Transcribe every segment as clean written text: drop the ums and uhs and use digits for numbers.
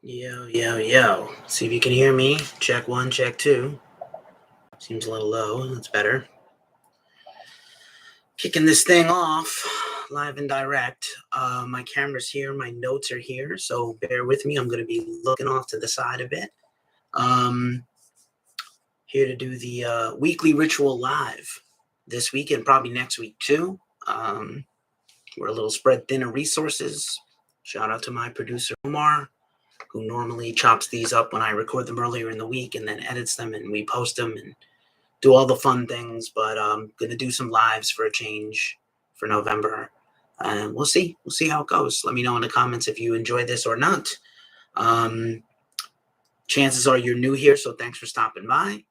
Yo, yo, yo. See if you can hear me. Check one, check two. Seems a little low. That's better. Kicking this thing off live and direct. My camera's here. My notes are here. So bear with me. I'm going to be looking off to the side a bit. Here to do the weekly ritual live this week and probably next week too. We're a little spread thin of resources. Shout out to my producer, Omar, who normally chops these up when I record them earlier in the week and then edits them and we post them and do all the fun things. But I'm going to do some lives for a change for November. And we'll see. We'll see how it goes. Let me know in the comments if you enjoy this or not. Chances are you're new here, so thanks for stopping by.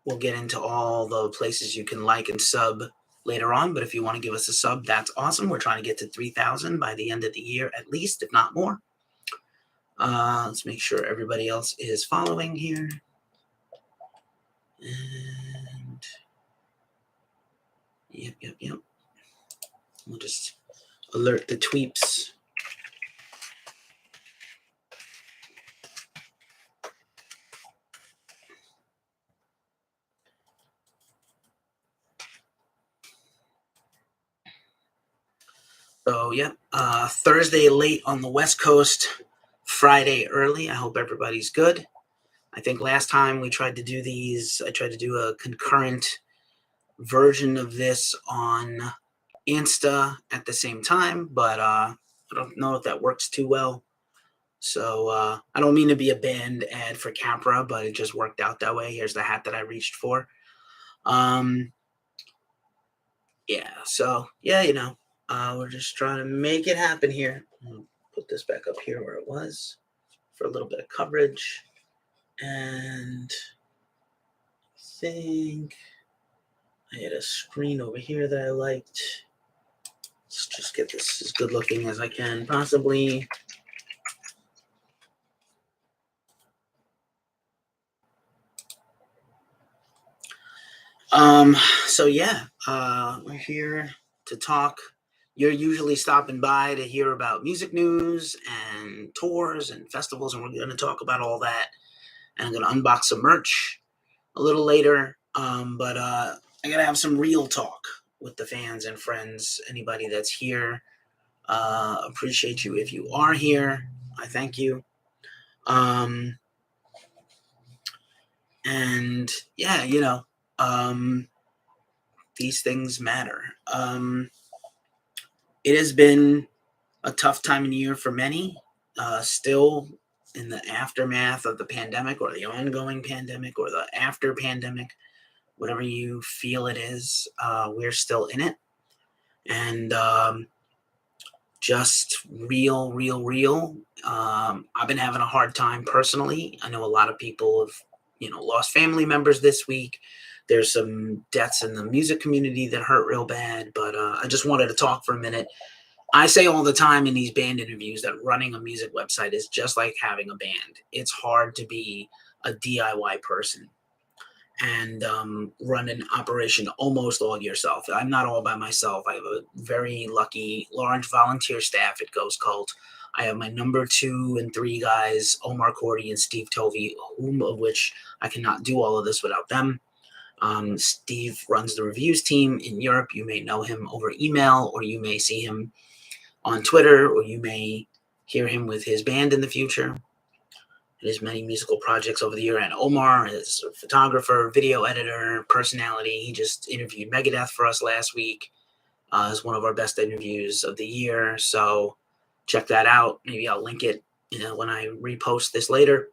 We'll get into all the places you can like and sub later on, but if you want to give us a sub, that's awesome. We're trying to get to 3,000 by the end of the year, at least, if not more. Let's make sure everybody else is following here. And yep. We'll just alert the tweeps. So, Thursday late on the West Coast, Friday early. I hope everybody's good. I think last time we tried to do these, I tried to do a concurrent version of this on Insta at the same time, but I don't know if that works too well. So I don't mean to be a band ad for Capra, but it just worked out that way. Here's the hat that I reached for. We're just trying to make it happen here. I'll put this back up here where it was for a little bit of coverage. And I think I had a screen over here that I liked. Let's just get this as good looking as I can possibly. We're here to talk. You're usually stopping by to hear about music news and tours and festivals, and we're going to talk about all that. And I'm going to unbox some merch a little later. But I got to have some real talk with the fans and friends, anybody that's here. Appreciate you if you are here. I thank you. These things matter. It has been a tough time of year for many, still in the aftermath of the pandemic or the ongoing pandemic or the after pandemic, whatever you feel it is, we're still in it. And just real. I've been having a hard time personally. I know a lot of people have, lost family members this week. There's some deaths in the music community that hurt real bad, but I just wanted to talk for a minute. I say all the time in these band interviews that running a music website is just like having a band. It's hard to be a DIY person and run an operation almost all yourself. I'm not all by myself. I have a very lucky, large volunteer staff at Ghost Cult. I have my number 2 and 3 guys, Omar Cordy and Steve Tovey, whom of which I cannot do all of this without them. Steve runs the reviews team in Europe. You may know him over email, or you may see him on Twitter, or you may hear him with his band in the future. His many musical projects over the year. And Omar is a photographer, video editor, personality. He just interviewed Megadeth for us last week. It's one of our best interviews of the year. So check that out. Maybe I'll link it, when I repost this later.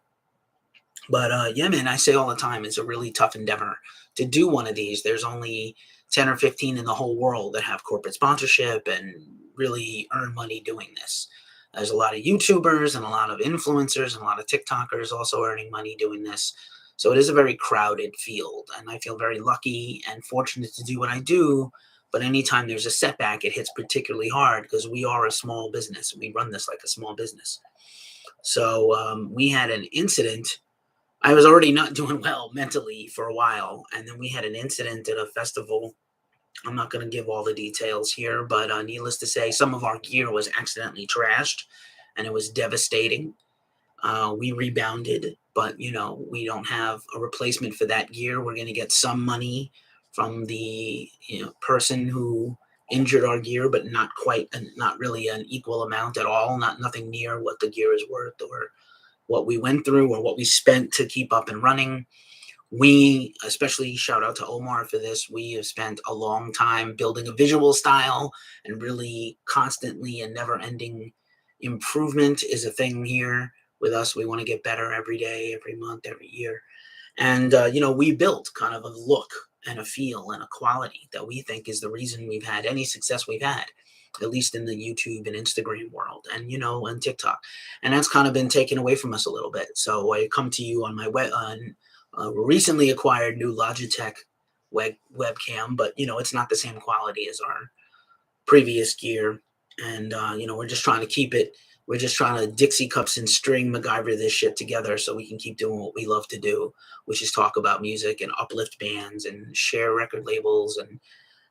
But I say all the time, it's a really tough endeavor to do one of these. There's only 10 or 15 in the whole world that have corporate sponsorship and really earn money doing this. There's a lot of YouTubers and a lot of influencers and a lot of TikTokers also earning money doing this. So it is a very crowded field, and I feel very lucky and fortunate to do what I do. But anytime there's a setback, it hits particularly hard because we are a small business. We run this like a small business. So we had an incident. I was already not doing well mentally for a while, and then we had an incident at a festival I'm not going to give all the details here, but needless to say, some of our gear was accidentally trashed, and it was devastating. We rebounded, but we don't have a replacement for that gear. We're going to get some money from the person who injured our gear, but not really an equal amount at all. Nothing near what the gear is worth, or what we went through, or what we spent to keep up and running. We, especially shout out to Omar for this, we have spent a long time building a visual style, and really constantly and never ending improvement is a thing here with us. We want to get better every day, every month, every year. And, we built kind of a look and a feel and a quality that we think is the reason we've had any success we've had, at least in the YouTube and Instagram world, and, and TikTok. And that's kind of been taken away from us a little bit. So I come to you on my recently acquired new Logitech webcam, but it's not the same quality as our previous gear. And we're just trying to keep it. We're just trying to Dixie cups and string MacGyver this shit together so we can keep doing what we love to do, which is talk about music and uplift bands and share record labels and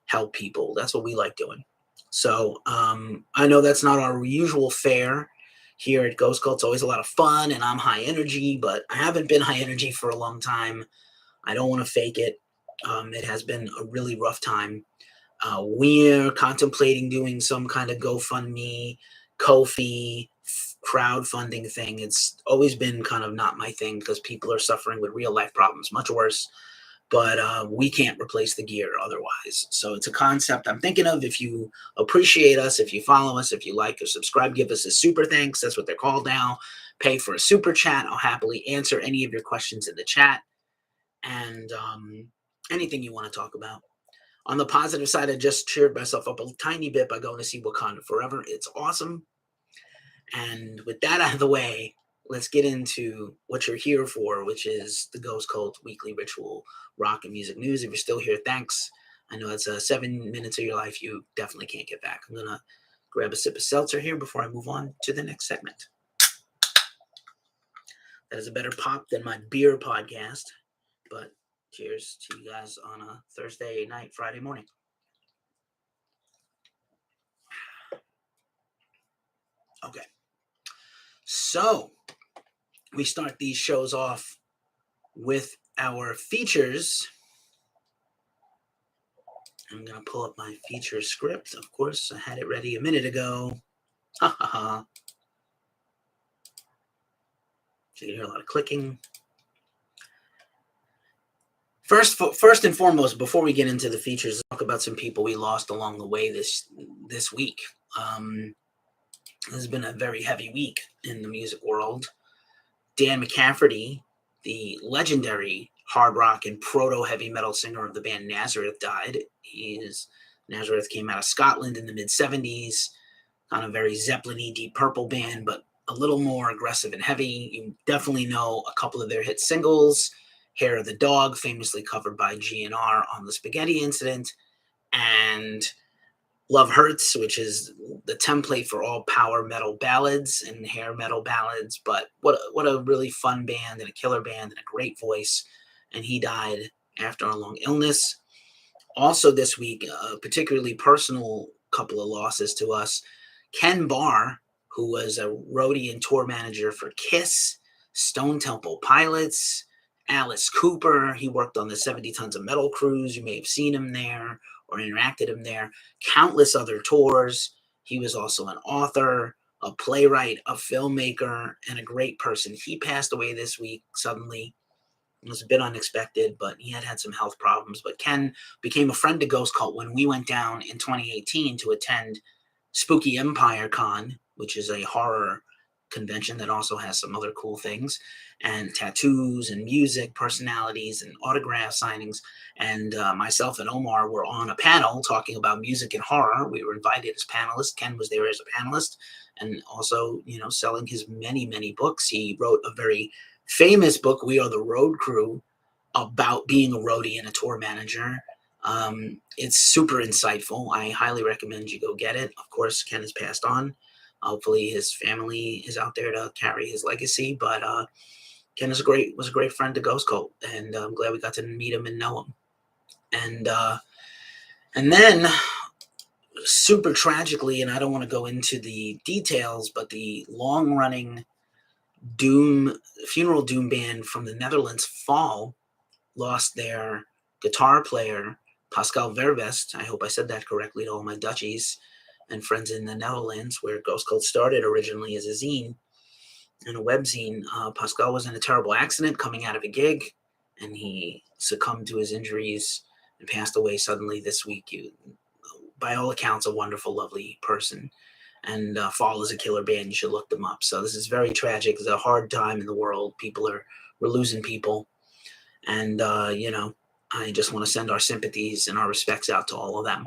help people. That's what we like doing. So I know that's not our usual fare here at Ghost Cult. It's always a lot of fun, and I'm high energy, but I haven't been high energy for a long time. I don't want to fake it. It has been a really rough time. We're contemplating doing some kind of GoFundMe, Ko-fi, crowdfunding thing. It's always been kind of not my thing because people are suffering with real life problems, much worse. But we can't replace the gear otherwise. So it's a concept I'm thinking of. If you appreciate us, if you follow us, if you like or subscribe, give us a super thanks. That's what they're called now. Pay for a super chat. I'll happily answer any of your questions in the chat, and anything you want to talk about. On the positive side, I just cheered myself up a tiny bit by going to see Wakanda Forever. It's awesome. And with that out of the way, let's get into what you're here for, which is the Ghost Cult Weekly Ritual Rock and Music News. If you're still here, thanks. I know it's 7 minutes of your life you definitely can't get back. I'm going to grab a sip of seltzer here before I move on to the next segment. That is a better pop than my beer podcast, but cheers to you guys on a Thursday night, Friday morning. Okay. So we start these shows off with our features. I'm going to pull up my feature script. Of course, I had it ready a minute ago. Ha ha ha. So you can hear a lot of clicking. First and foremost, before we get into the features, let's talk about some people we lost along the way this week. This has been a very heavy week in the music world. Dan McCafferty, the legendary hard rock and proto-heavy metal singer of the band Nazareth, died. Nazareth came out of Scotland in the mid-'70s, kind of very Zeppelin-y, Deep Purple band, but a little more aggressive and heavy. You definitely know a couple of their hit singles, Hair of the Dog, famously covered by GNR on the Spaghetti Incident, and Love Hurts, which is the template for all power metal ballads and hair metal ballads. But what a really fun band and a killer band and a great voice. And he died after a long illness. Also this week, a particularly personal couple of losses to us. Ken Barr, who was a roadie and tour manager for Kiss, Stone Temple Pilots, Alice Cooper. He worked on the 70 Tons of Metal cruise. You may have seen him there or interacted him there. Countless other tours. He was also an author, a playwright, a filmmaker, and a great person. He passed away this week suddenly. It was a bit unexpected, but he had some health problems. But Ken became a friend to Ghost Cult when we went down in 2018 to attend Spooky Empire Con, which is a horror convention that also has some other cool things, and tattoos and music, personalities and autograph signings. And myself and Omar were on a panel talking about music and horror. We were invited as panelists. Ken was there as a panelist, and also, selling his many, many books. He wrote a very famous book, We Are the Road Crew, about being a roadie and a tour manager. It's super insightful. I highly recommend you go get it. Of course, Ken has passed on. Hopefully his family is out there to carry his legacy. But Ken was a great friend to Ghost Cult, and I'm glad we got to meet him and know him. And And then, super tragically, and I don't want to go into the details, but the long-running funeral doom band from the Netherlands, Fall, lost their guitar player, Pascal Vervest. I hope I said that correctly to all my Dutchies and friends in the Netherlands, where Ghost Cult started originally as a zine and a webzine. Pascal was in a terrible accident coming out of a gig, and he succumbed to his injuries and passed away suddenly this week. By all accounts, a wonderful, lovely person. And Fall is a killer band. You should look them up. So this is very tragic. It's a hard time in the world. We're losing people. And, I just want to send our sympathies and our respects out to all of them.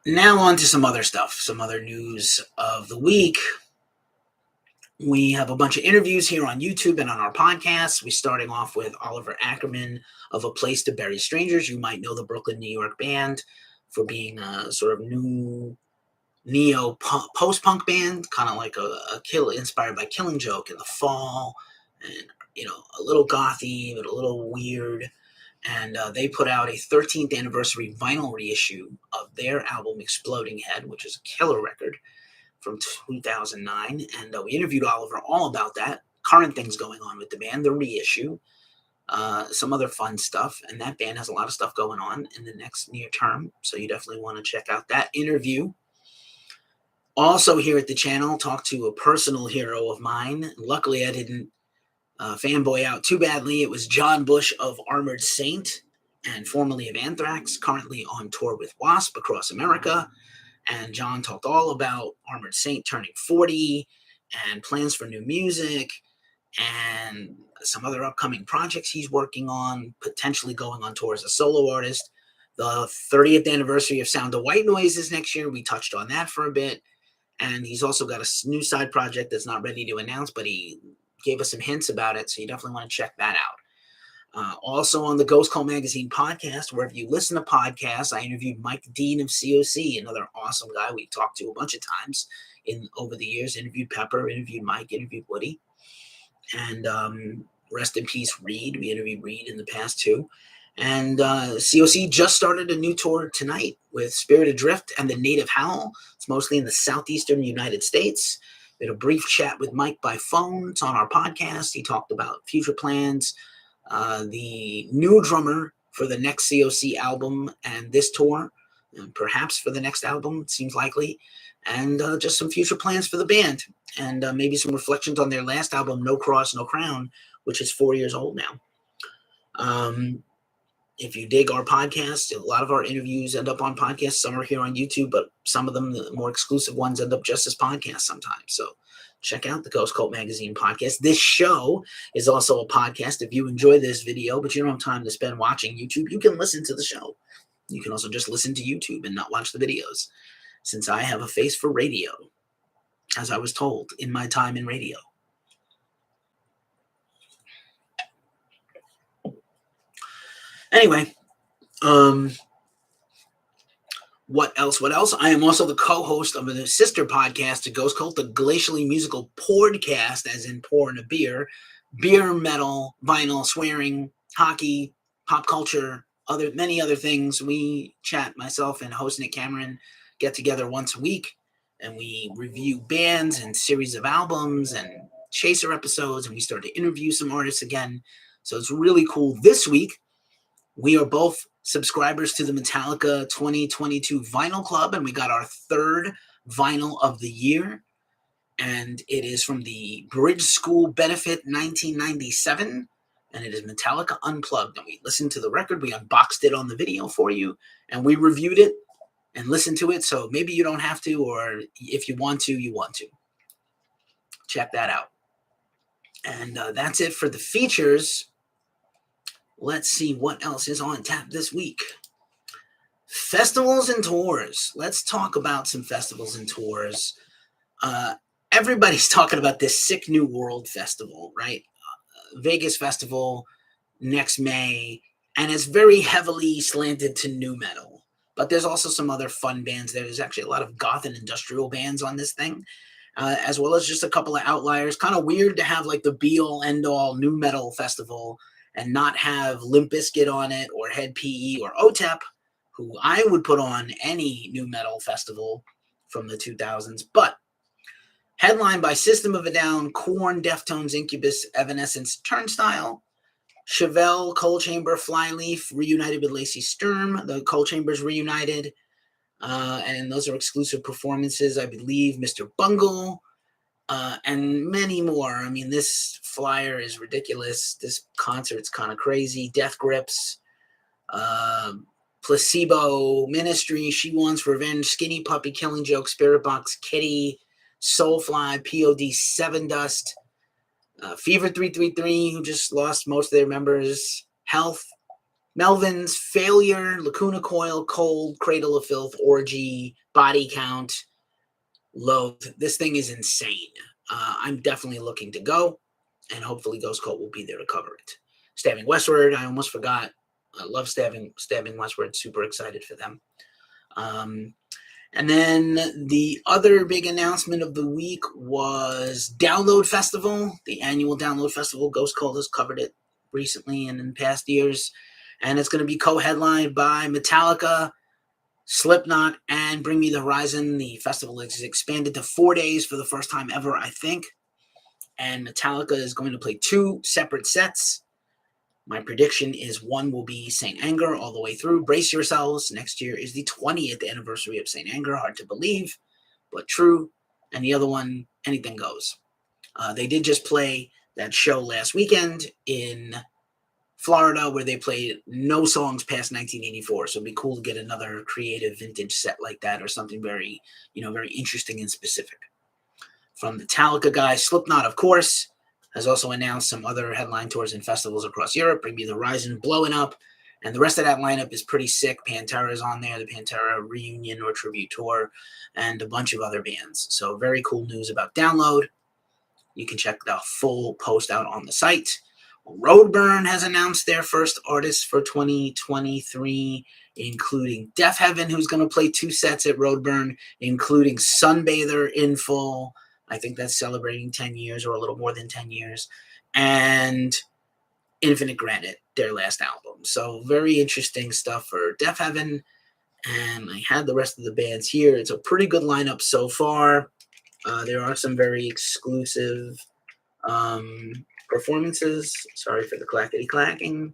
Now on to some other stuff, some other news of the week. We have a bunch of interviews here on YouTube and on our podcast. We're starting off with Oliver Ackerman of A Place to Bury Strangers. You might know the Brooklyn, New York band for being a sort of new neo post-punk band, kind of like a kill inspired by Killing Joke and The Fall, and a little gothy but a little weird. And they put out a 13th anniversary vinyl reissue of their album Exploding Head, which is a killer record from 2009. And we interviewed Oliver all about that, current things going on with the band, the reissue, some other fun stuff. And that band has a lot of stuff going on in the next near term, so you definitely want to check out that interview. Also here at the channel, talk to a personal hero of mine. Luckily, I didn't fanboy out too badly. It was John Bush of Armored Saint, and formerly of Anthrax, currently on tour with Wasp across America. And John talked all about Armored Saint turning 40 and plans for new music and some other upcoming projects he's working on, potentially going on tour as a solo artist. The 30th anniversary of Sound of White Noise is next year. We touched on that for a bit. And he's also got a new side project that's not ready to announce, but he gave us some hints about it, so you definitely want to check that out. Also on the Ghost Cult Magazine podcast, wherever you listen to podcasts, I interviewed Mike Dean of COC, another awesome guy we talked to a bunch of times over the years. Interviewed Pepper, interviewed Mike, interviewed Woody. And rest in peace, Reed. We interviewed Reed in the past too. And COC just started a new tour tonight with Spirit Adrift and the Native Howl. It's mostly in the southeastern United States. We had a brief chat with Mike by phone. It's on our podcast. He talked about future plans, the new drummer for the next COC album and this tour, and perhaps for the next album, it seems likely, and just some future plans for the band, and maybe some reflections on their last album, No Cross, No Crown, which is 4 years old now. If you dig our podcast, a lot of our interviews end up on podcasts. Some are here on YouTube, but some of them, the more exclusive ones, end up just as podcasts sometimes. So check out the Ghost Cult Magazine podcast. This show is also a podcast. If you enjoy this video, but you don't have time to spend watching YouTube, you can listen to the show. You can also just listen to YouTube and not watch the videos, since I have a face for radio, as I was told in my time in radio. Anyway, what else? I am also the co-host of a sister podcast to Ghost Cult, the Glacially Musical Pouredcast, as in pour in a beer, metal, vinyl, swearing, hockey, pop culture, many other things. We chat, myself and host Nick Cameron get together once a week, and we review bands and series of albums and chaser episodes, and we start to interview some artists again. So it's really cool. This week, we are both subscribers to the Metallica 2022 Vinyl Club, and we got our third vinyl of the year, and it is from the Bridge School Benefit 1997, and it is Metallica Unplugged. And we listened to the record, we unboxed it on the video for you, and we reviewed it and listened to it, so maybe you don't have to, or if you want to, you want to. Check that out. And that's it for the features. Let's see what else is on tap this week. Festivals and tours. Let's talk about some festivals and tours. Everybody's talking about this Sick New World Festival, right? Vegas Festival next May, and it's very heavily slanted to nu metal. But there's also some other fun bands there. There's actually a lot of goth and industrial bands on this thing, as well as just a couple of outliers. Kind of weird to have like the be-all, end-all nu metal festival, and not have Limp Bizkit on it or Head PE or OTEP, who I would put on any new metal festival from the 2000s, but headlined by System of a Down, Korn, Deftones, Incubus, Evanescence, Turnstile, Chevelle, Coal Chamber, Flyleaf, reunited with Lacey Sturm. The Coal Chambers reunited, and those are exclusive performances, I believe. Mr. Bungle, and many more. I mean, this flyer is ridiculous. This concert's kind of crazy. Death Grips, Placebo, Ministry, She Wants Revenge, Skinny Puppy, Killing Joke, Spirit Box, Kitty, Soulfly, POD, Seven Dust, Fever 333, who just lost most of their members, Health, Melvins, Failure, Lacuna Coil, Cold, Cradle of Filth, Orgy, Body Count, Loathe. This thing is insane. I'm definitely looking to go, and hopefully Ghost Cult will be there to cover it. Stabbing Westward, I almost forgot. I love Stabbing Westward. Super excited for them. And then the other big announcement of the week was Download Festival, the annual Download Festival. Ghost Cult has covered it recently and in past years. And it's going to be co-headlined by Metallica, Slipknot, and Bring Me the Horizon. The festival is expanded to 4 days for the first time ever, I think. And Metallica is going to play 2 separate sets. My prediction is one will be St. Anger all the way through. Brace yourselves. Next year is the 20th anniversary of St. Anger. Hard to believe, but true. And the other one, anything goes. They did just play that show last weekend in Florida where they played no songs past 1984. So it'd be cool to get another creative vintage set like that or something very, very interesting and specific. From the Metallica guys, Slipknot, of course, has also announced some other headline tours and festivals across Europe. Bring Me the Horizon, blowing up. And the rest of that lineup is pretty sick. Pantera is on there, the Pantera reunion or tribute tour, and a bunch of other bands. So very cool news about Download. You can check the full post out on the site. Roadburn has announced their first artists for 2023, including Death Heaven, who's going to play 2 sets at Roadburn, including Sunbather in full. I think that's celebrating 10 years or a little more than 10 years. And Infinite Granite, their last album. So very interesting stuff for Death Heaven. And I had the rest of the bands here. It's a pretty good lineup so far. There are some very exclusive performances. Sorry for the clackety clacking.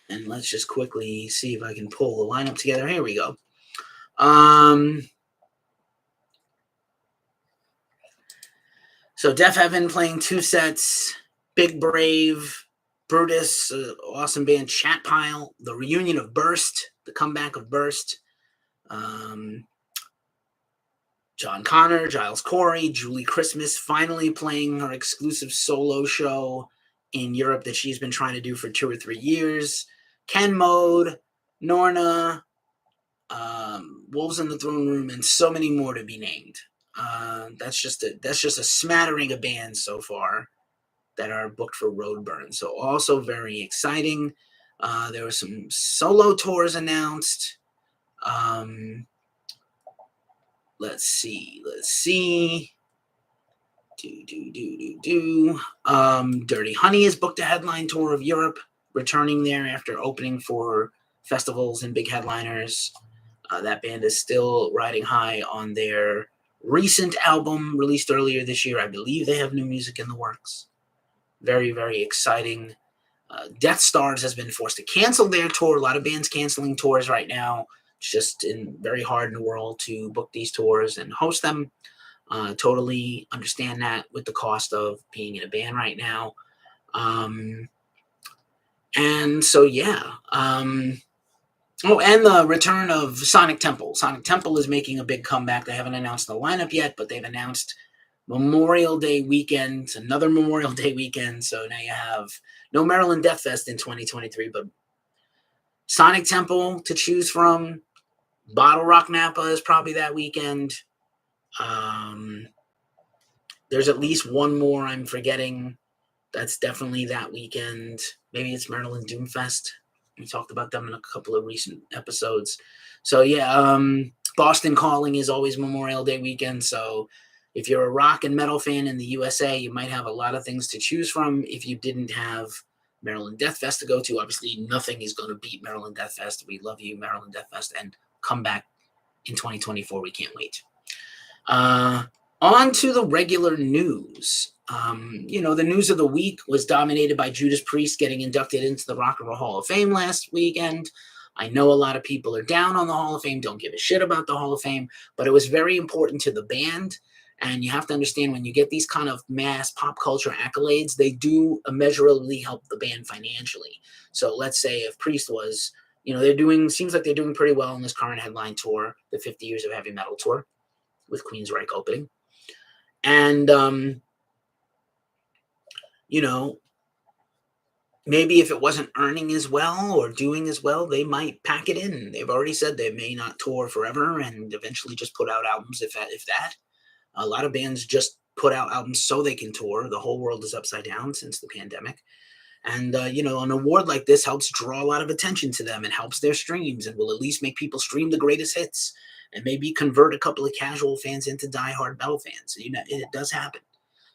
And let's just quickly see if I can pull the lineup together. Here we go. So Death Heaven playing 2 sets. Big Brave, Brutus, awesome band. Chat Pile, the reunion of Burst, the comeback of Burst. John Connor, Giles Corey, Julie Christmas finally playing her exclusive solo show in Europe that she's been trying to do for 2 or 3 years. Ken Mode, Norna, Wolves in the Throne Room, and so many more to be named. That's just a smattering of bands so far that are booked for Roadburn. So also very exciting. There were some solo tours announced. Let's see. Dirty Honey has booked a headline tour of Europe, returning there after opening for festivals and big headliners. That band is still riding high on their recent album released earlier this year. I believe they have new music in the works. Very, very exciting. Deathstars has been forced to cancel their tour. A lot of bands canceling tours right now. It's just very hard in the world to book these tours and host them. Totally understand that with the cost of being in a band right now. And so, yeah. And the return of Sonic Temple. Sonic Temple is making a big comeback. They haven't announced the lineup yet, but they've announced Memorial Day weekend, another Memorial Day weekend. So now you have no Maryland Death Fest in 2023, but Sonic Temple to choose from. Bottle Rock Napa is probably that weekend. There's at least one more I'm forgetting. That's definitely that weekend. Maybe it's Maryland Doomfest. We talked about them in a couple of recent episodes. So, yeah, Boston Calling is always Memorial Day weekend. So If you're a rock and metal fan in the USA, you might have a lot of things to choose from. If you didn't have Maryland Death Fest to go to, obviously nothing is going to beat Maryland Death Fest. We love you, Maryland Death Fest, and come back in 2024. We can't wait. On to the regular news. The news of the week was dominated by Judas Priest getting inducted into the Rock and Roll Hall of Fame last weekend. I know a lot of people are down on the Hall of Fame, don't give a shit about the Hall of Fame, but it was very important to the band. And you have to understand, when you get these kind of mass pop culture accolades, they do immeasurably help the band financially. So let's say if Priest was, seems like they're doing pretty well on this current headline tour, the 50 Years of Heavy Metal tour, with Queensryche opening. And, maybe if it wasn't earning as well or doing as well, they might pack it in. They've already said they may not tour forever and eventually just put out albums, if that. A lot of bands just put out albums so they can tour. The whole world is upside down since the pandemic. And, an award like this helps draw a lot of attention to them and helps their streams and will at least make people stream the greatest hits and maybe convert a couple of casual fans into diehard metal fans. It does happen.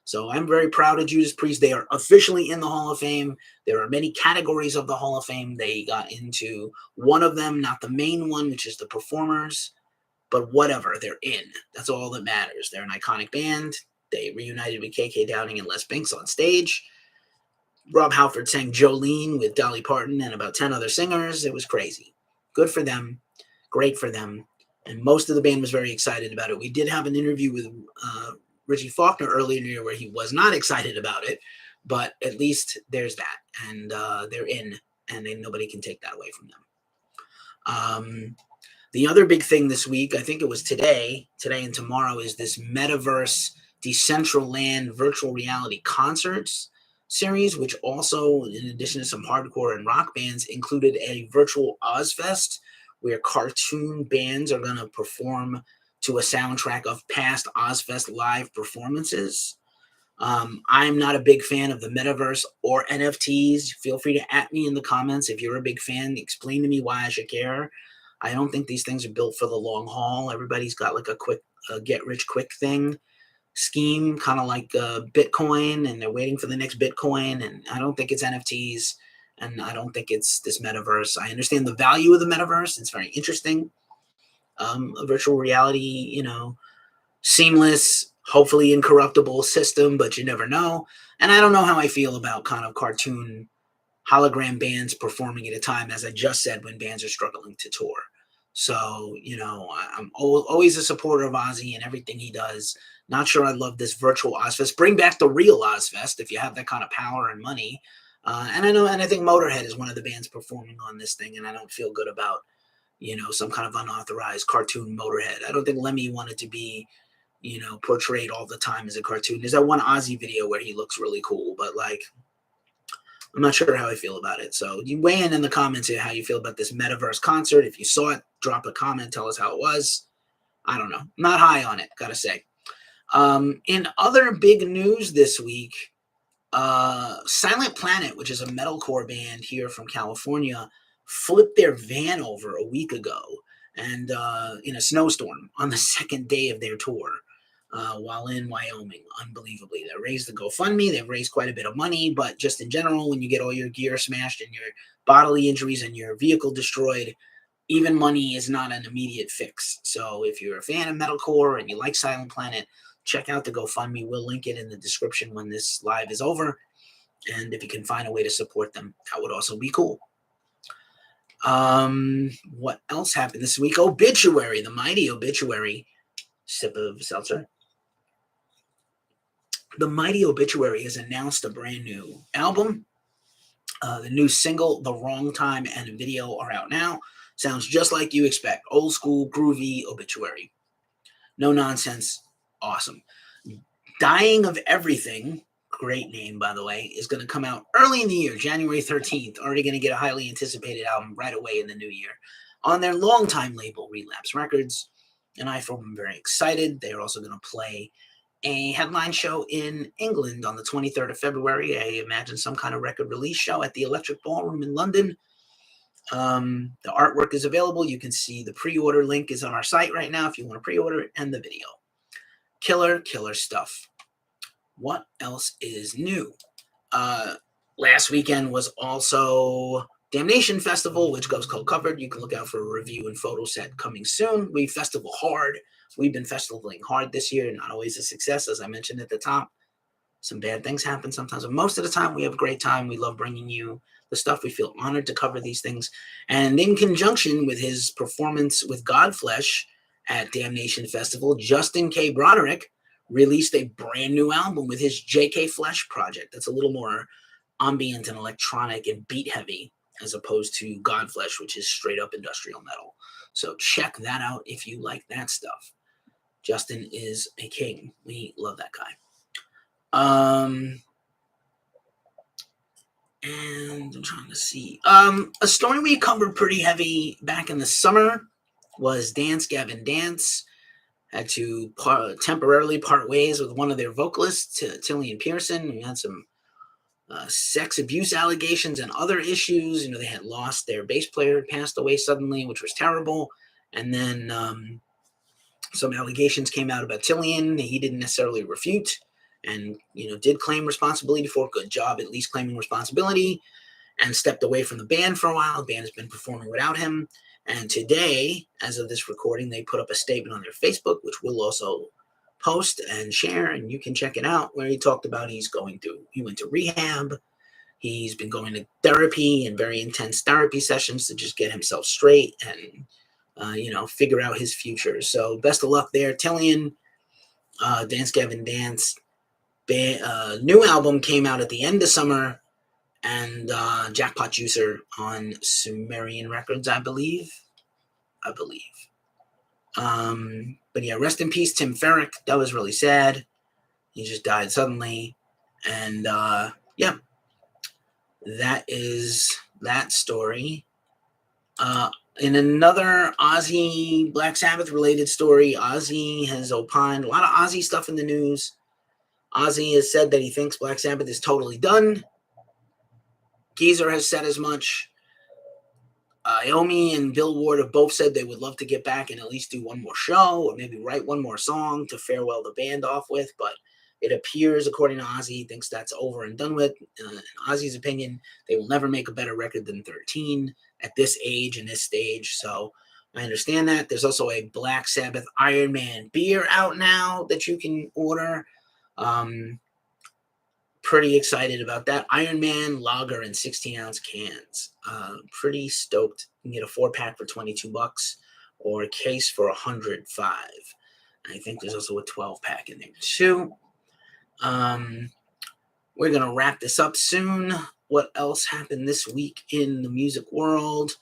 So I'm very proud of Judas Priest. They are officially in the Hall of Fame. There are many categories of the Hall of Fame. They got into one of them, not the main one, which is the performers. But whatever, they're in. That's all that matters. They're an iconic band. They reunited with KK Downing and Les Binks on stage. Rob Halford sang Jolene with Dolly Parton and about 10 other singers. It was crazy. Good for them. Great for them. And most of the band was very excited about it. We did have an interview with Richie Faulkner earlier in the year where he was not excited about it, but at least there's that. And they're in, and nobody can take that away from them. The other big thing this week, I think it was today and tomorrow, is this Metaverse Decentraland virtual reality concerts series, which also, in addition to some hardcore and rock bands, included a virtual Ozzfest where cartoon bands are going to perform to a soundtrack of past Ozzfest live performances. I'm not a big fan of the Metaverse or NFTs. Feel free to at me in the comments if you're a big fan. Explain to me why I should care. I don't think these things are built for the long haul. Everybody's got like a quick get-rich-quick thing scheme, kind of like Bitcoin, and they're waiting for the next Bitcoin, and I don't think it's NFTs, and I don't think it's this Metaverse. I understand the value of the Metaverse. It's very interesting. A virtual reality, seamless, hopefully incorruptible system, but you never know. And I don't know how I feel about kind of cartoon hologram bands performing at a time, as I just said, when bands are struggling to tour. So, I'm always a supporter of Ozzy and everything he does. Not sure I love this virtual Ozzfest. Bring back the real Ozzfest if you have that kind of power and money. And I think Motorhead is one of the bands performing on this thing, and I don't feel good about, some kind of unauthorized cartoon Motorhead. I don't think Lemmy wanted to be, portrayed all the time as a cartoon. There's that one Ozzy video where he looks really cool, but I'm not sure how I feel about it. So you weigh in the comments how you feel about this Metaverse concert. If you saw it, drop a comment, tell us how it was. I don't know. Not high on it, gotta say. In other big news this week, Silent Planet, which is a metalcore band here from California, flipped their van over a week ago and in a snowstorm on the second day of their tour. While in Wyoming, unbelievably. They raised the GoFundMe. They've raised quite a bit of money, but just in general, when you get all your gear smashed and your bodily injuries and your vehicle destroyed, even money is not an immediate fix. So if you're a fan of metalcore and you like Silent Planet, check out the GoFundMe. We'll link it in the description when this live is over. And if you can find a way to support them, that would also be cool. What else happened this week? Obituary, the mighty Obituary. Sip of seltzer. The mighty Obituary has announced a brand new album. The new single, The Wrong Time, and video are out now. Sounds just like you expect. Old school, groovy Obituary. No nonsense. Awesome. Dying of Everything, great name, by the way, is going to come out early in the year, January 13th. Already going to get a highly anticipated album right away in the new year on their longtime label, Relapse Records. And I, for them, am very excited. They are also going to play a headline show in England on the 23rd of February. I imagine some kind of record release show at the Electric Ballroom in London. The artwork is available. You can see the pre-order link is on our site right now if you want to pre-order it, and the video. Killer stuff. What else is new? Last weekend was also Damnation Festival, which goes covered. You can look out for a review and photo set coming soon. We festival hard. We've been festivaling hard this year, not always a success, as I mentioned at the top. Some bad things happen sometimes, but most of the time we have a great time. We love bringing you the stuff. We feel honored to cover these things. And in conjunction with his performance with Godflesh at Damnation Festival, Justin K Broderick released a brand new album with his JK Flesh project. That's a little more ambient and electronic and beat heavy, as opposed to Godflesh, which is straight up industrial metal. So check that out if you like that stuff. Justin is a king. We love that guy. And I'm trying to see. A story we covered pretty heavy back in the summer was Dance Gavin Dance had to temporarily part ways with one of their vocalists, Tilian Pearson. We had some sex abuse allegations and other issues. They had lost their bass player, had passed away suddenly, which was terrible. And then some allegations came out about Tilian. He didn't necessarily refute and, did claim responsibility for it. Good job, at least claiming responsibility, and stepped away from the band for a while. The band has been performing without him. And today, as of this recording, they put up a statement on their Facebook, which we'll also post and share, and you can check it out, where he talked about he went to rehab. He's been going to therapy and very intense therapy sessions to just get himself straight and, figure out his future. So best of luck there, Tilian. Dance Gavin Dance. New album came out at the end of summer, and Jackpot Juicer on Sumerian Records, I believe. But yeah, rest in peace, Tim Ferrick. That was really sad. He just died suddenly. And yeah, that is that story. In another Ozzy Black Sabbath related story, Ozzy has opined, a lot of Ozzy stuff in the news. Ozzy has said that he thinks Black Sabbath is totally done. Geezer has said as much. Iommi and Bill Ward have both said they would love to get back and at least do one more show or maybe write one more song to farewell the band off with, but it appears, according to Ozzy, he thinks that's over and done with. In Ozzy's opinion, they will never make a better record than 13 at this age and this stage, so I understand that. There's also a Black Sabbath Iron Man beer out now that you can order. Pretty excited about that. Iron Man lager in 16-ounce cans. Pretty stoked. You can get a 4-pack for $22 or a case for $105. I think there's also a 12-pack in there too. We're going to wrap this up soon. What else happened this week in the music world?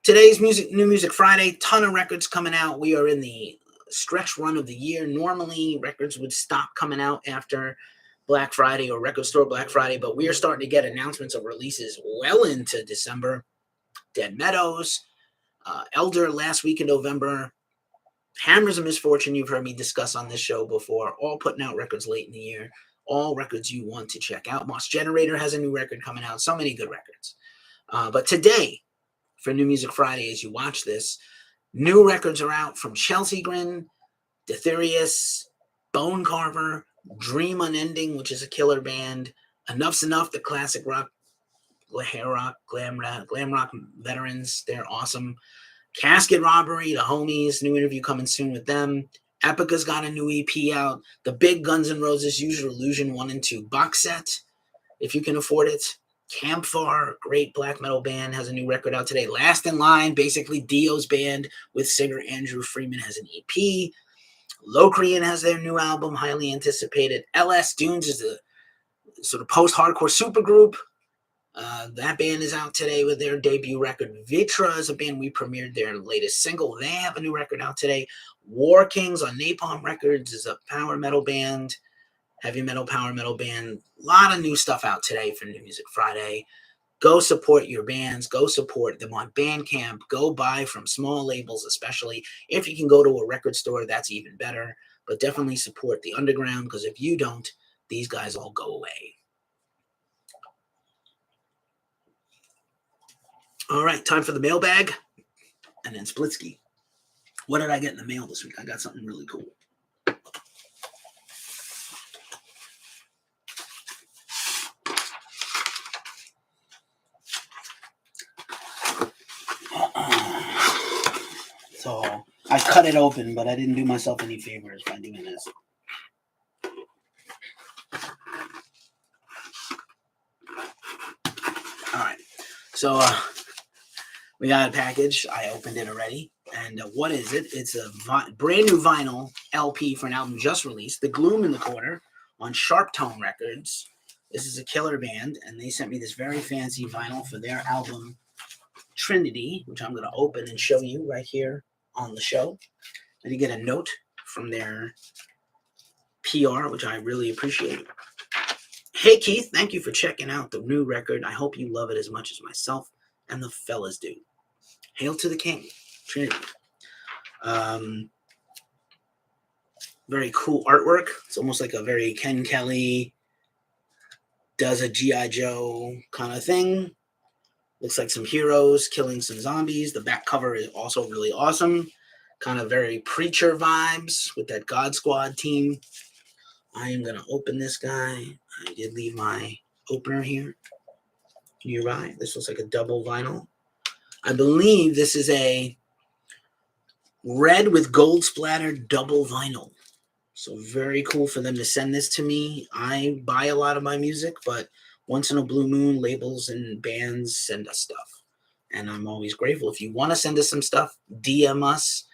Today's New Music Friday. Ton of records coming out. We are in the stretch run of the year. Normally, records would stop coming out after Black Friday or Record Store Black Friday, but we are starting to get announcements of releases well into December. Dead Meadows, Elder last week in November, Hammers of Misfortune, you've heard me discuss on this show before, all putting out records late in the year, all records you want to check out. Moss Generator has a new record coming out, so many good records. But today, for New Music Friday, as you watch this, new records are out from Chelsea Grin, Detherius, Bone Carver, Dream Unending, which is a killer band, Enough's Enough, the classic rock, glam rock veterans, they're awesome. Casket Robbery, the homies, new interview coming soon with them. Epica's got a new EP out. The big Guns N' Roses Use Your Illusion 1 and 2 box set, if you can afford it. Campfire, great black metal band, has a new record out today. Last in Line, basically Dio's band with singer Andrew Freeman, has an EP. Locrian has their new album, highly anticipated. LS Dunes is a sort of post-hardcore supergroup. That band is out today with their debut record. Vitra is a band we premiered their latest single. They have a new record out today. War Kings on Napalm Records is a power metal band, heavy metal power metal band. A lot of new stuff out today for New Music Friday. Go support your bands. Go support them on Bandcamp. Go buy from small labels, especially. If you can go to a record store, that's even better. But definitely support the underground, because if you don't, these guys all go away. All right, time for the mailbag. And then Splitsky. What did I get in the mail this week? I got something really cool. So I cut it open, but I didn't do myself any favors by doing this. All right. So we got a package. I opened it already. And what is it? It's a brand new vinyl LP for an album just released, The Gloom in the Corner, on Sharp Tone Records. This is a killer band, and they sent me this very fancy vinyl for their album Trinity, which I'm going to open and show you right here on the show. And you get a note from their PR, which I really appreciate. Hey, Keith, thank you for checking out the new record. I hope you love it as much as myself and the fellas do. Hail to the king, Trinity. Very cool artwork. It's almost like a very Ken Kelly does a G.I. Joe kind of thing. Looks like some heroes killing some zombies. The back cover is also really awesome. Kind of very Preacher vibes with that God Squad team. I am going to open this guy. I did leave my opener here nearby. This looks like a double vinyl. I believe this is a red with gold splattered double vinyl. So very cool for them to send this to me. I buy a lot of my music, but once in a blue moon, labels and bands send us stuff. And I'm always grateful. If you want to send us some stuff, DM us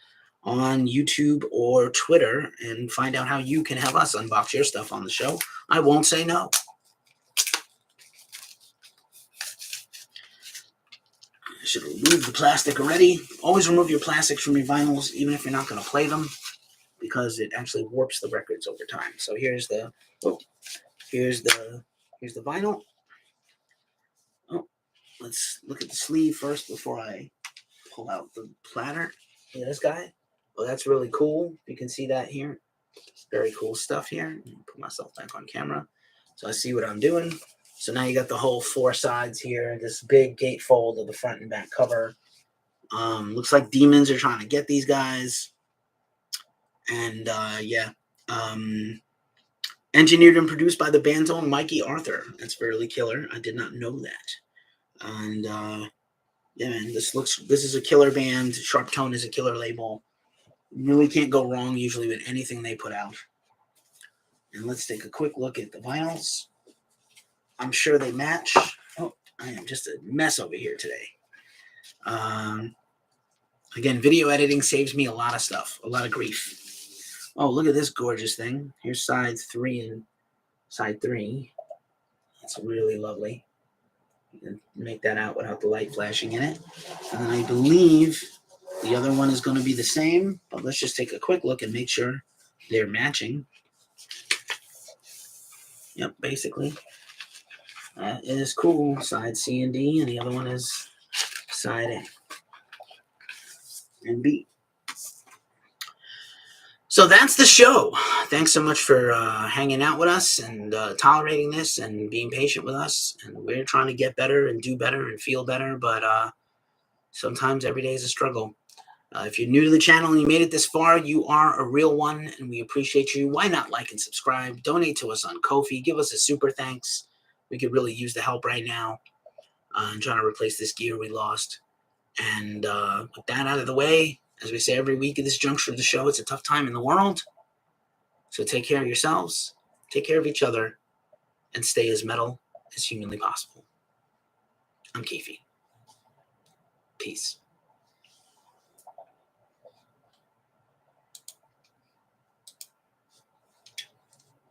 on YouTube or Twitter and find out how you can have us unbox your stuff on the show. I won't say no. I should remove the plastic already. Always remove your plastics from your vinyls, even if you're not going to play them, because it actually warps the records over time. So here's the vinyl. Oh, let's look at the sleeve first before I pull out the platter. Look at this guy. Oh, that's really cool. You can see that here. Very cool stuff here. Put myself back on camera so I see what I'm doing. So now you got the whole four sides here. This big gatefold of the front and back cover. Looks like demons are trying to get these guys. And engineered and produced by the band's own Mikey Arthur. That's fairly killer. I did not know that. And yeah, man, this is a killer band. Sharp Tone is a killer label. Really can't go wrong usually with anything they put out. And let's take a quick look at the vinyls. I'm sure they match. Oh, I am just a mess over here today. Again, video editing saves me a lot of stuff, a lot of grief. Oh, look at this gorgeous thing. Here's side 3 and side 3. It's really lovely. You can make that out without the light flashing in it. And then I believe the other one is going to be the same, but let's just take a quick look and make sure they're matching. Yep, basically. That is cool. Side C and D, and the other one is side A and B. So that's the show. Thanks so much for hanging out with us and tolerating this and being patient with us. And we're trying to get better and do better and feel better, but sometimes every day is a struggle. If you're new to the channel and you made it this far, you are a real one, and we appreciate you. Why not like and subscribe? Donate to us on Ko-fi. Give us a super thanks. We could really use the help right now. I'm trying to replace this gear we lost. And with that out of the way, as we say every week at this juncture of the show, it's a tough time in the world. So take care of yourselves, take care of each other, and stay as metal as humanly possible. I'm Keefe. Peace.